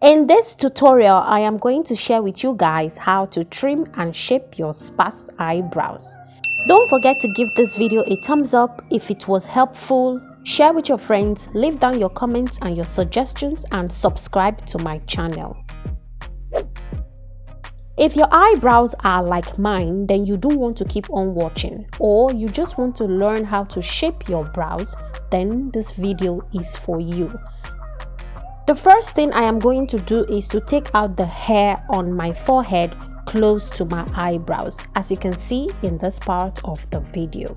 In this tutorial, I am going to share with you guys how to trim and shape your sparse eyebrows. Don't forget to give this video a thumbs up if it was helpful, share with your friends, leave down your comments and your suggestions, and subscribe to my channel. If your eyebrows are like mine, then you do want to keep on watching, or you just want to learn how to shape your brows, then this video is for you. The first thing I am going to do is to take out the hair on my forehead close to my eyebrows, as you can see in this part of the video.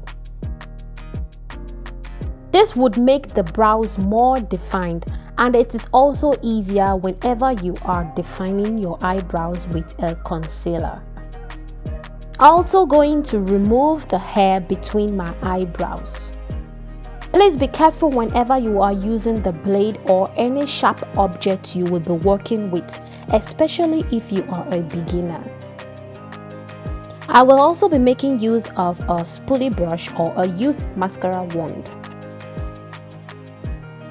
This would make the brows more defined, and it is also easier whenever you are defining your eyebrows with a concealer. Also going to remove the hair between my eyebrows. Please be careful whenever you are using the blade or any sharp object you will be working with, especially if you are a beginner. I will also be making use of a spoolie brush or a used mascara wand.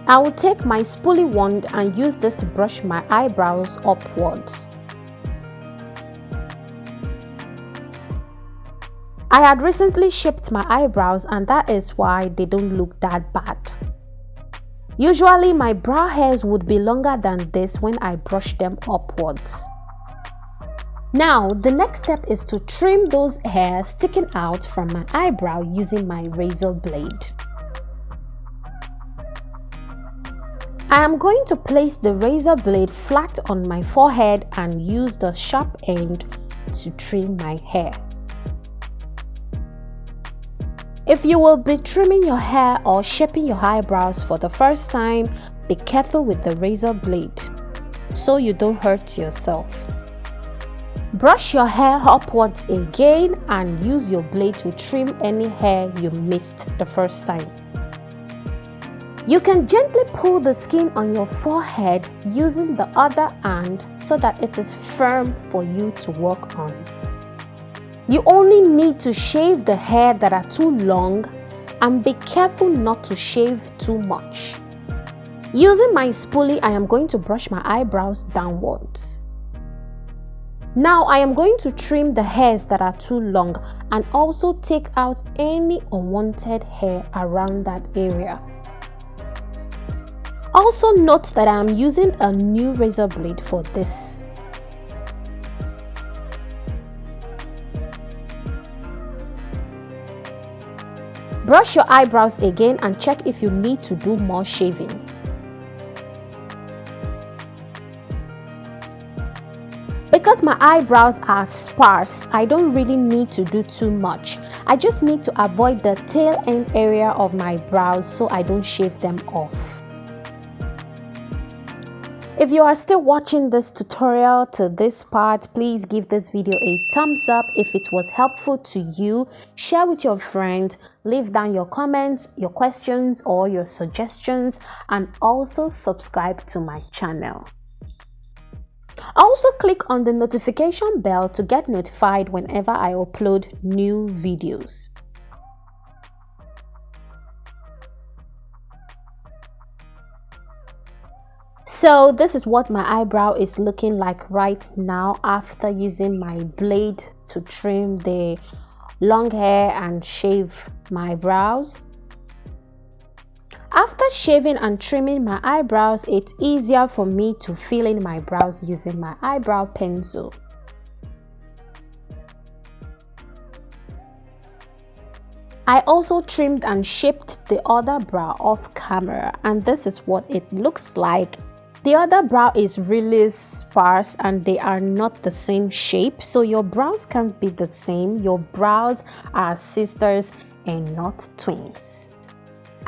I will take my spoolie wand and use this to brush my eyebrows upwards. I had recently shaped my eyebrows, and that is why they don't look that bad. Usually my brow hairs would be longer than this when I brush them upwards. Now the next step is to trim those hairs sticking out from my eyebrow using my razor blade. I am going to place the razor blade flat on my forehead and use the sharp end to trim my hair. If you will be trimming your hair or shaping your eyebrows for the first time, be careful with the razor blade so you don't hurt yourself. Brush your hair upwards again and use your blade to trim any hair you missed the first time. You can gently pull the skin on your forehead using the other hand so that it is firm for you to work on. You only need to shave the hair that are too long, and be careful not to shave too much. Using my spoolie, I am going to brush my eyebrows downwards. Now I am going to trim the hairs that are too long and also take out any unwanted hair around that area. Also note that I am using a new razor blade for this. Brush your eyebrows again and check if you need to do more shaving. Because my eyebrows are sparse, I don't really need to do too much. I just need to avoid the tail end area of my brows so I don't shave them off. If you are still watching this tutorial to this part, please give this video a thumbs up if it was helpful to you. Share with your friends, leave down your comments, your questions or your suggestions, and also subscribe to my channel. Also click on the notification bell to get notified whenever I upload new videos. So this is what my eyebrow is looking like right now after using my blade to trim the long hair and shave my brows. After shaving and trimming my eyebrows, it's easier for me to fill in my brows using my eyebrow pencil. I also trimmed and shaped the other brow off camera, and this is what it looks like. The other brow is really sparse and they are not the same shape, so your brows can't be the same. Your brows are sisters and not twins.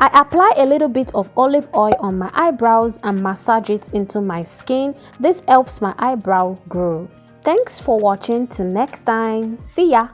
I apply a little bit of olive oil on my eyebrows and massage it into my skin. This helps my eyebrow grow. Thanks for watching. Till next time. See ya.